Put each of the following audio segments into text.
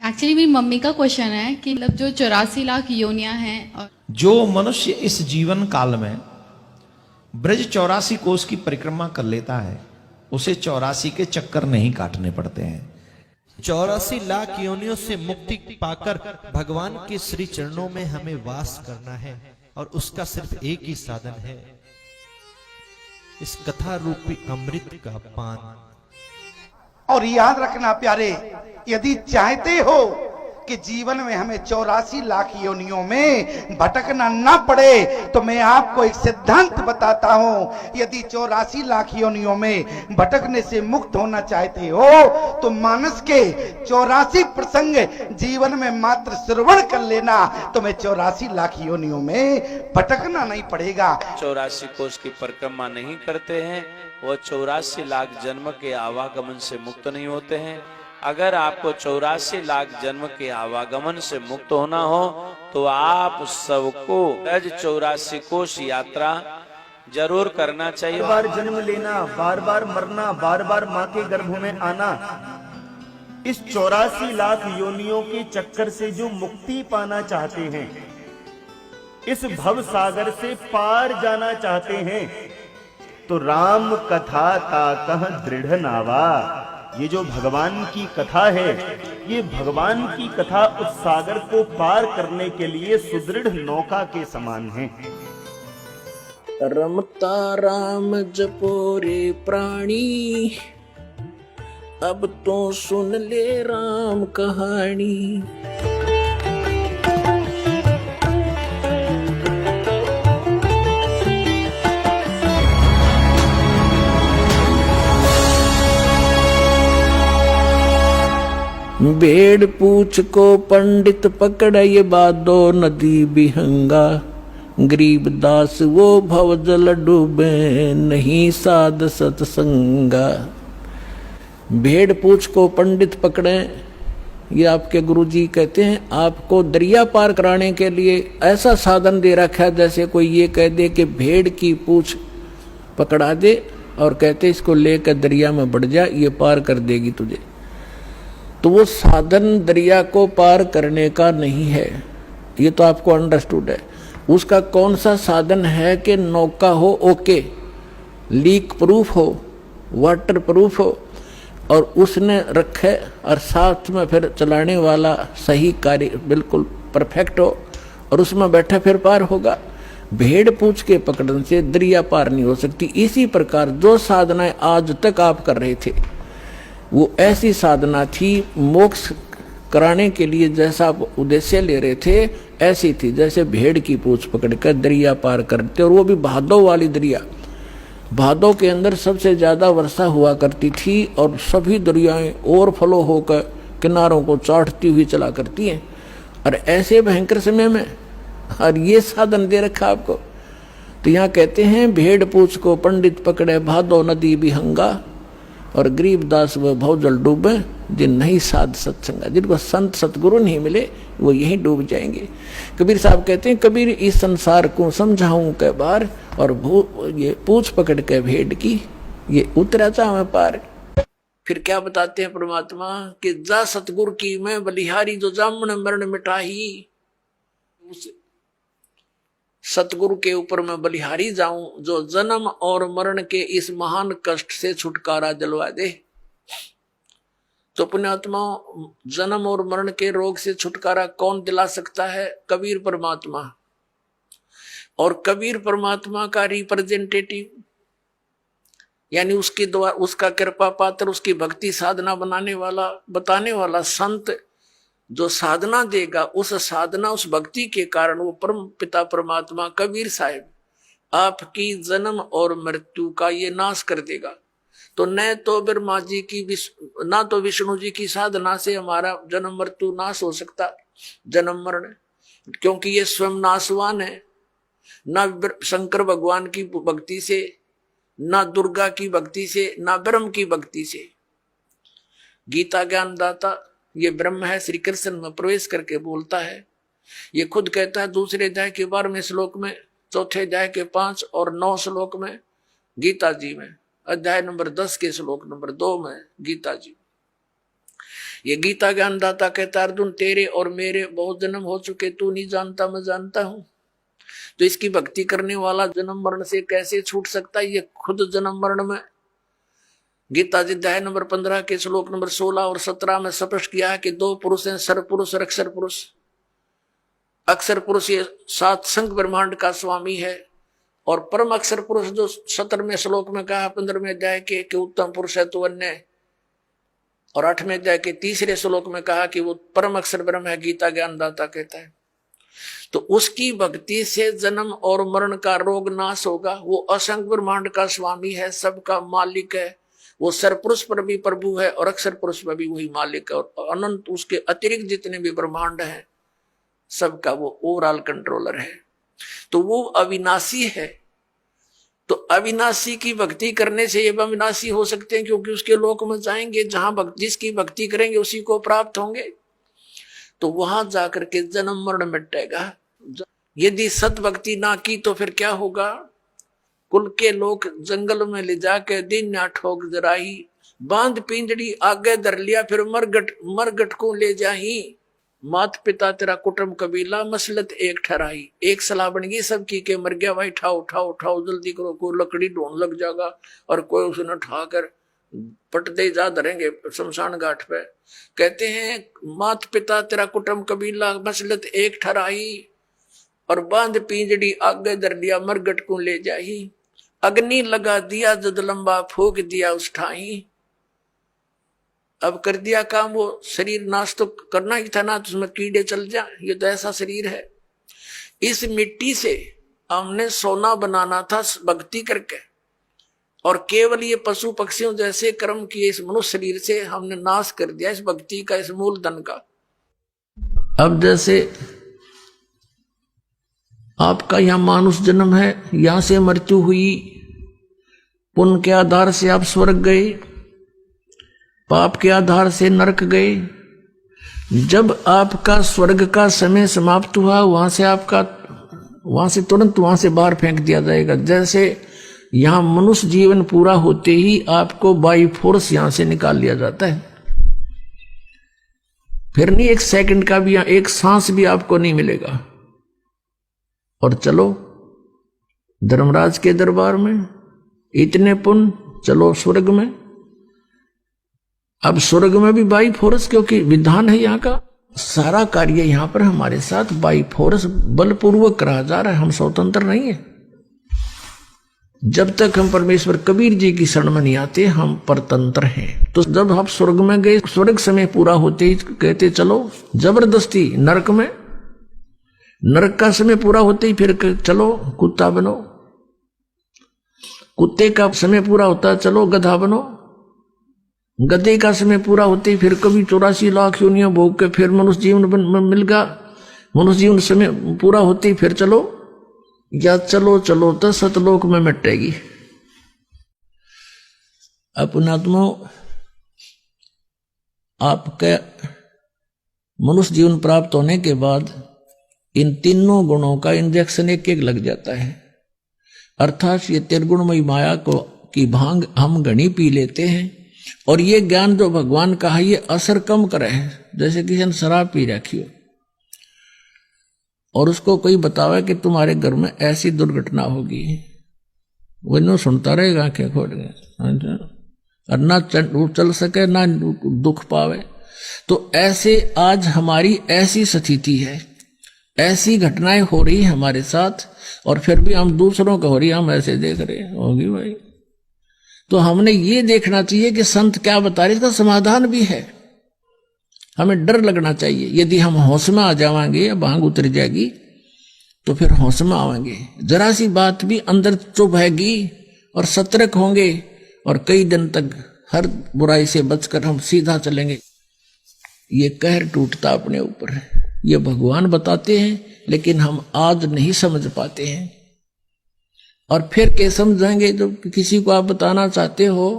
Actually मेरी mummy का question है कि मतलब जो 84 लाख योनियां हैं और जो मनुष्य इस जीवन काल में ब्रज 84 कोस की परिक्रमा कर लेता है उसे 84 के चक्कर नहीं काटने पड़ते हैं। 84 लाख योनियों से मुक्ति पाकर भगवान के श्री चरणों में हमें वास करना है और उसका सिर्फ एक ही साधन है, इस कथा रूपी अमृत का पान। और याद रखना प्यारे, यदि चाहते हो कि जीवन में हमें 84 लाख योनियों में भटकना ना पड़े तो मैं आपको एक सिद्धांत बताता हूं। यदि 84 लाख योनियों में भटकने से मुक्त होना चाहते हो तो मानस के 84 प्रसंग जीवन में मात्र श्रवण कर लेना, तुम्हें 84 लाख योनियों में भटकना नहीं पड़ेगा। 84 कोष की परिक्रमा नहीं करते हैं वो 84 लाख जन्म के आवागमन से मुक्त नहीं होते हैं। अगर आपको 84 लाख जन्म के आवागमन से मुक्त होना हो तो आप सबको ब्रज 84 कोष यात्रा जरूर करना चाहिए। बार बार जन्म लेना, बार बार मरना, बार बार माँ के गर्भ में आना, इस 84 लाख योनियों के चक्कर से जो मुक्ति पाना चाहते हैं, इस भव सागर से पार जाना चाहते हैं, तो राम कथा ताकह दृढ़ नावा, ये जो भगवान की कथा है, ये भगवान की कथा उस सागर को पार करने के लिए सुदृढ़ नौका के समान है। रमता राम जपो रे प्राणी, अब तो सुन ले राम कहानी। भेड़ पूछ को पंडित पकड़े बादो नदी बिहंगा, गरीब दास वो भव जल डूबे नहीं साध सत्संगा। भेड़ पूछ को पंडित पकड़े, ये आपके गुरुजी कहते हैं आपको दरिया पार कराने के लिए ऐसा साधन दे रखा है जैसे कोई ये कह दे कि भेड़ की पूछ पकड़ा दे और कहते इसको लेकर दरिया में बढ़ जा, ये पार कर देगी तुझे। तो वो साधन दरिया को पार करने का नहीं है, ये तो आपको अंडरस्टूड है। उसका कौन सा साधन है कि नौका हो ओके, लीक प्रूफ हो, वाटर प्रूफ हो और उसने रखे और साथ में फिर चलाने वाला सही कार्य बिल्कुल परफेक्ट हो और उसमें बैठा फिर पार होगा। भेड़ पूछ के पकड़ने से दरिया पार नहीं हो सकती। इसी प्रकार जो साधनाएं आज तक आप कर रहे थे वो ऐसी साधना थी, मोक्ष कराने के लिए जैसा आप उद्देश्य ले रहे थे ऐसी थी जैसे भेड़ की पूंछ पकड़कर दरिया पार करते, और वो भी भादो वाली दरिया। भादो के अंदर सबसे ज्यादा वर्षा हुआ करती थी और सभी दरियाएं ओवरफ्लो होकर किनारों को चाटती हुई चला करती हैं। और ऐसे भयंकर समय में और ये साधन दे रखा आपको। तो यहाँ कहते हैं भेड़ पूंछ को पंडित पकड़े भादो नदी बिहंगा, और गरीब दास वह भव जल डूबे जिन नहीं साध सत्संगा। जिनको संत सतगुरु नहीं मिले वो यहीं डूब जाएंगे। कबीर साहब कहते हैं कबीर इस संसार को समझाऊं के बार, और ये पूछ पकड़ के भेड़ की ये उतरा चाहे पार। फिर क्या बताते हैं परमात्मा कि जा सतगुरु की मैं बलिहारी जो जामन मरण मिटाही, उस सतगुरु के ऊपर मैं बलिहारी जाऊं जो जन्म और मरण के इस महान कष्ट से छुटकारा दिलवा दे। तो पुण्यात्मा जन्म और मरण के रोग से छुटकारा कौन दिला सकता है? कबीर परमात्मा। और कबीर परमात्मा का रिप्रेजेंटेटिव यानी उसके द्वारा उसका कृपा पात्र, उसकी भक्ति साधना बनाने वाला बताने वाला संत जो साधना देगा, उस साधना उस भक्ति के कारण वो परम पिता परमात्मा कबीर साहिब आपकी जन्म और मृत्यु का ये नाश कर देगा। तो न तो ब्रह्मा जी की ना तो विष्णु जी की साधना से हमारा जन्म मृत्यु नाश हो सकता, जन्म मरण, क्योंकि ये स्वयं नाशवान है। ना शंकर भगवान की भक्ति से, ना दुर्गा की भक्ति से, ना ब्रह्म की भक्ति से। गीता ज्ञानदाता ये ब्रह्म है, श्री कृष्ण में प्रवेश करके बोलता है। ये खुद कहता है दूसरे अध्याय के 12वें श्लोक में, चौथे अध्याय के 5 और 9 श्लोक में गीता जी में, अध्याय नंबर 10 के श्लोक नंबर 2 में गीता जी। ये गीता ज्ञानदाता कहता अर्जुन तेरे और मेरे बहुत जन्म हो चुके, तू नहीं जानता मैं जानता हूं। तो इसकी भक्ति करने वाला जन्म मरण से कैसे छूट सकता है? ये खुद जन्म मरण में गीता जी अध्याय नंबर 15 के श्लोक नंबर 16 और 17 में स्पष्ट किया है कि दो पुरुष हैं, सर पुरुष और अक्षर पुरुष। अक्षर पुरुष ये 7 संघ ब्रह्मांड का स्वामी है, और परम अक्षर पुरुष जो 17वें श्लोक में कहा 15वें अध्याय के उत्तम पुरुष है तो अन्य, और 8वें अध्याय के 3रे श्लोक में कहा कि वो परम अक्षर ब्रह्म है, गीता ज्ञानदाता कहता है। तो उसकी भक्ति से जन्म और मरण का रोग नाश होगा। वो असंख्य ब्रह्मांड का स्वामी है, सबका मालिक है। वो सरपुरुष पर भी प्रभु है और अक्षर पुरुष पर भी वही मालिक है, और अनंत उसके अतिरिक्त जितने भी ब्रह्मांड हैं सबका वो ओवरऑल कंट्रोलर है। तो वो अविनाशी है। तो अविनाशी की भक्ति करने से ये अविनाशी हो सकते हैं, क्योंकि उसके लोक में जाएंगे जहां जिसकी भक्ति करेंगे उसी को प्राप्त होंगे। तो वहां जाकर के जन्म मरण मिटेगा। यदि सत भक्ति ना की तो फिर क्या होगा? कुल के लोग जंगल में ले जाके दिन ना ठोक जराही, बांध पिंजड़ी आगे धर लिया, फिर मरगट को ले जाही। मात पिता तेरा कुटुंब कबीला मसलत एक ठहराई। एक सलाह बन गई सबकी के मर गया भाई, उठाओ उठाओ उठाओ जल्दी करो, कोई लकड़ी ढूंढ लग जाएगा, और कोई उसे उठाकर पट दे जा धरेंगे शमशान घाट पे। कहते हैं मात पिता तेरा कुटुंब कबीला मसलत एक ठहराई, और बांध पिंजड़ी आगे धर लिया मरगट को ले जाही। अग्नि लगा दिया जद लंबा फूक दिया उस ठाई। अब कर दिया काम, वो शरीर नाश तो करना ही था ना, तो उसमें कीड़े चल जा। ये तो ऐसा शरीर है। इस मिट्टी से हमने सोना बनाना था भक्ति करके, और केवल ये पशु पक्षियों जैसे कर्म किए इस मनुष्य शरीर से हमने नाश कर दिया इस भक्ति का, इस मूलधन का। अब जैसे आपका यहां मानुष जन्म है, यहां से मृत्यु हुई, पुण्य के आधार से आप स्वर्ग गए, पाप के आधार से नरक गए। जब आपका स्वर्ग का समय समाप्त हुआ, वहां से तुरंत वहां से बाहर फेंक दिया जाएगा। जैसे यहां मनुष्य जीवन पूरा होते ही आपको बाई फोर्स यहां से निकाल लिया जाता है। फिर नहीं एक सेकंड का भी, एक सांस भी आपको नहीं मिलेगा। और चलो धर्मराज के दरबार में, इतने पुण्य, चलो स्वर्ग में। अब स्वर्ग में भी बाई फोर्स, क्योंकि विधान है यहाँ का। सारा कार्य यहाँ पर हमारे साथ बाई फोर्स बलपूर्वक करा जा रहा है। हम स्वतंत्र नहीं है। जब तक हम परमेश्वर कबीर जी की शरण में नहीं आते हम परतंत्र हैं। तो जब हम स्वर्ग में गए, स्वर्ग समय पूरा होते ही कहते चलो जबरदस्ती नरक में, नरक का समय पूरा होते ही फिर चलो कुत्ता बनो, कुत्ते का समय पूरा होता चलो गधा बनो, गधे का समय पूरा होते ही फिर कभी 84 लाख योनियां भोग के फिर मनुष्य जीवन मिल गया। मनुष्य जीवन समय पूरा होते ही फिर चलो, या चलो चलो तो सतलोक में मिटेगी। अपनात्मो, आपके मनुष्य जीवन प्राप्त होने के बाद इन तीनों गुणों का इंजेक्शन एक एक लग जाता है। अर्थात ये त्रिगुणमयी माया को की भांग हम घनी पी लेते हैं, और ये ज्ञान जो भगवान का है ये असर कम करे है। जैसे किसी ने शराब पी रखी हो और उसको कोई बतावे कि तुम्हारे घर में ऐसी दुर्घटना होगी, वो नो सुनता रहेगा आंखें खोल के, और ना चल सके ना दुख पावे। तो ऐसे आज हमारी ऐसी स्थिति है, ऐसी घटनाएं हो रही हमारे साथ, और फिर भी हम दूसरों का हो रही हम ऐसे देख रहे होगी भाई। तो हमने ये देखना चाहिए कि संत क्या बता रहे, इसका समाधान भी है। हमें डर लगना चाहिए। यदि हम होश में आ जाएंगे या भांग उतर जाएगी तो फिर होश में आवेंगे। जरा सी बात भी अंदर चुभेगी और सतर्क होंगे, और कई दिन तक हर बुराई से बचकर हम सीधा चलेंगे। ये कहर टूटता अपने ऊपर है। ये भगवान बताते हैं, लेकिन हम आज नहीं समझ पाते हैं। और फिर क्या समझेंगे जब किसी को आप बताना चाहते हो।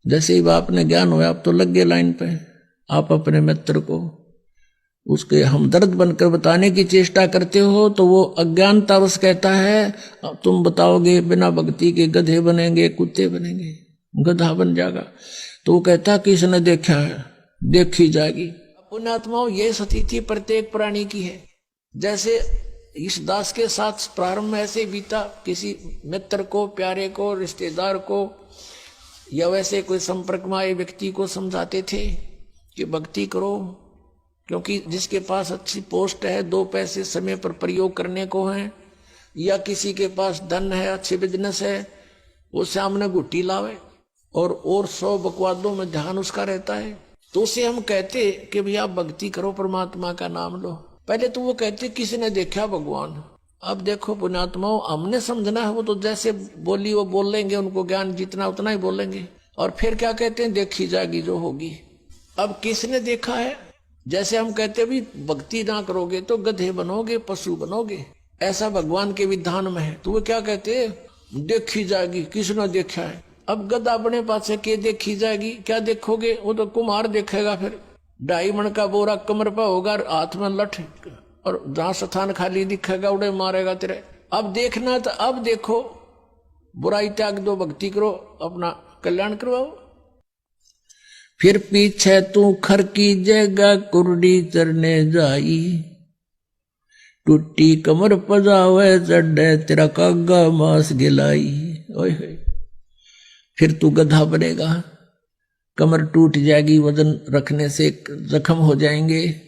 जैसे ही आपने ज्ञान हुआ आप तो लग गए लाइन पे, आप अपने मित्र को उसके हमदर्द बनकर बताने की चेष्टा करते हो, तो वो अज्ञानतावश कहता है तुम बताओगे बिना भक्ति के गधे बनेंगे, कुत्ते बनेंगे, गधा बन जाएगा। तो वो कहता किसने देखा है, देखी जाएगी। पुण्यात्माओं, ये स्थिति प्रत्येक प्राणी की है। जैसे इस दास के साथ प्रारंभ में ऐसे बीता, किसी मित्र को, प्यारे को, रिश्तेदार को या वैसे कोई संपर्क में आए व्यक्ति को समझाते थे कि भक्ति करो, क्योंकि जिसके पास अच्छी पोस्ट है, 2 पैसे समय पर प्रयोग करने को है, या किसी के पास धन है, अच्छे बिजनेस है, वो सामने गुट्टी लावे और 100 बकवादों में ध्यान उसका रहता है, तो उसे हम कहते कि भैया भक्ति करो, परमात्मा का नाम लो। पहले तो वो कहते किसी ने देखा भगवान। अब देखो पुण्यात्माओं, हमने समझना है, वो तो जैसे बोली वो बोल लेंगे, उनको ज्ञान जितना उतना ही बोलेंगे। और फिर क्या कहते हैं, देखी जाएगी जो होगी। अब किसने देखा है? जैसे हम कहते भी भक्ति ना करोगे तो गधे बनोगे, पशु बनोगे, ऐसा भगवान के विधान में है। तो वो क्या कहते हैं, देखी जाएगी, किसने देखा है। अब गधा अपने पास से के देखी जाएगी, क्या देखोगे? वो तो कुम्हार देखेगा। फिर 2.5 मन का बोरा कमर पर होगा, हाथ में लठ, और जहां स्थान खाली दिखेगा उड़े मारेगा तेरे। अब देखना तो अब देखो, बुराई त्याग दो, भक्ति करो, अपना कल्याण करवाओ। फिर पीछे तू खर की जगह कुर्डी चरने जाई, टूटी कमर पजावे चढ़े तेरा कागा मांस गिलाई। ओए होए, फिर तू गधा बनेगा, कमर टूट जाएगी, वजन रखने से जख्म हो जाएंगे,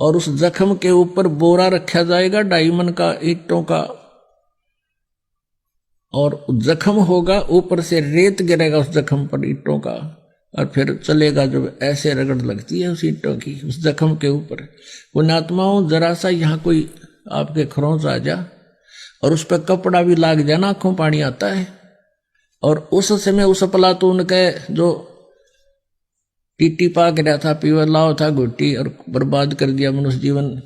और उस जख्म के ऊपर बोरा रखा जाएगा 2.5 मन का ईंटों का, और जख्म होगा, ऊपर से रेत गिरेगा उस जख्म पर ईंटों का, और फिर चलेगा। जब ऐसे रगड़ लगती है उस ईंटों की उस जख्म के ऊपर। पुण्यात्माओं, जरा सा यहाँ कोई आपके खरोंच आ जा और उस पर कपड़ा भी लाग जाना, आंखों पानी आता है। और उस समय उस प्लातून के जो टीटी पा गिरा था, पीवर लाओ था घुट्टी, और बर्बाद कर दिया मनुष्य जीवन,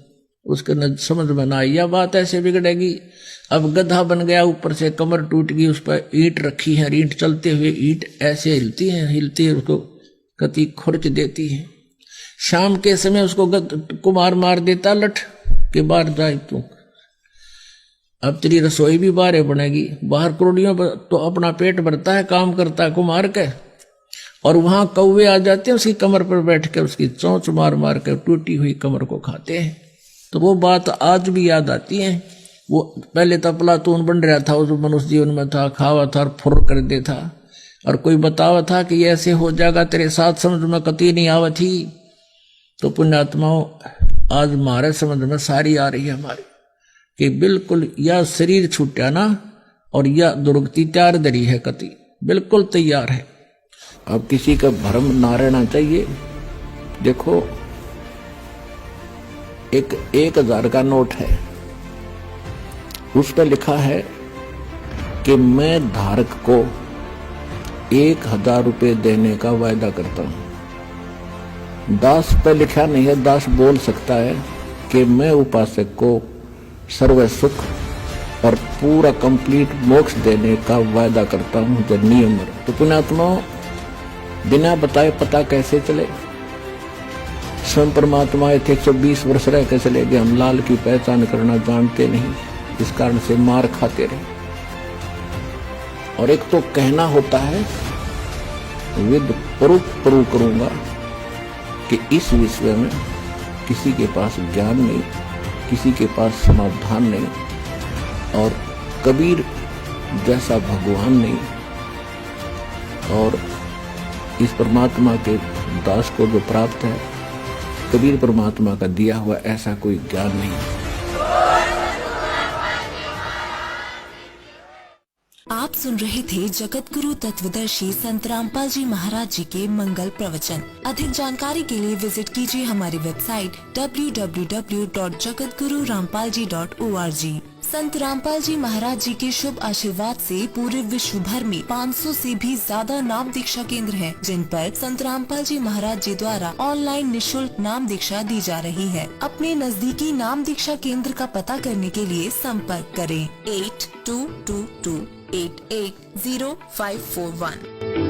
उसके न समझ में ना आई, यह बात ऐसे बिगड़ेगी। अब गधा बन गया, ऊपर से कमर टूट गई, उस पर ईंट रखी है, ईंट चलते हुए ईंट ऐसे हिलती है, उसको कति खुरच देती है। शाम के समय उसको कुमार मार देता लठ के बाहर जाए तू, अब तेरी रसोई भी बाहर बनेगी। बाहर करोड़ियों तो अपना पेट भरता है, काम करता है कुमार के, और वहां कौवे आ जाते हैं उसकी कमर पर बैठ कर, उसकी चोंच मार मार कर टूटी हुई कमर को खाते हैं। तो वो बात आज भी याद आती है। वो पहले तो प्लातून बन रहा था, उस मनुष्य जीवन में था, खावा था और फुर कर दे था, और कोई बतावा था कि ऐसे हो जाएगा तेरे साथ, समझ में कती नहीं आवा थी। तो पुण्यात्माओं, आज हमारे समझ में सारी आ रही है हमारी, कि बिल्कुल या शरीर छूटा ना, और या दुर्गति तैयार दरी है, कति बिल्कुल तैयार है। अब किसी का भ्रम ना रहना चाहिए। देखो, एक 1000 का नोट है, उस पर लिखा है कि मैं धारक को 1000 रुपये देने का वायदा करता हूं। दास पर लिखा नहीं है, दास बोल सकता है कि मैं उपासक को सर्व सुख और पूरा कंप्लीट मोक्ष देने का वायदा करता हूं, जो नियम है। तो पुण्यात्माओं, बिना बताए पता कैसे चले? स्वयं परमात्मा थे 120 वर्ष रह के चले गए, हम लाल की पहचान करना जानते नहीं, इस कारण से मार खाते रहे। और एक तो कहना होता है विद प्रूफ प्रूव करूंगा कि इस विषय में किसी के पास ज्ञान नहीं, किसी के पास समाधान नहीं, और कबीर जैसा भगवान नहीं, और इस परमात्मा के दास को जो प्राप्त है, कबीर परमात्मा का दिया हुआ ऐसा कोई ज्ञान नहीं। आप सुन रहे थे जगत गुरु तत्वदर्शी संत रामपाल जी महाराज जी के मंगल प्रवचन। अधिक जानकारी के लिए विजिट कीजिए हमारी वेबसाइट www.jagatgururampalji.org। संत रामपाल जी महाराज जी के शुभ आशीर्वाद से पूरे विश्व भर में 500 से भी ज्यादा नाम दीक्षा केंद्र हैं, जिन पर संत रामपाल जी महाराज जी द्वारा ऑनलाइन निशुल्क नाम दीक्षा दी जा रही है। अपने नजदीकी नाम दीक्षा केंद्र का पता करने के लिए संपर्क करें 8222880541।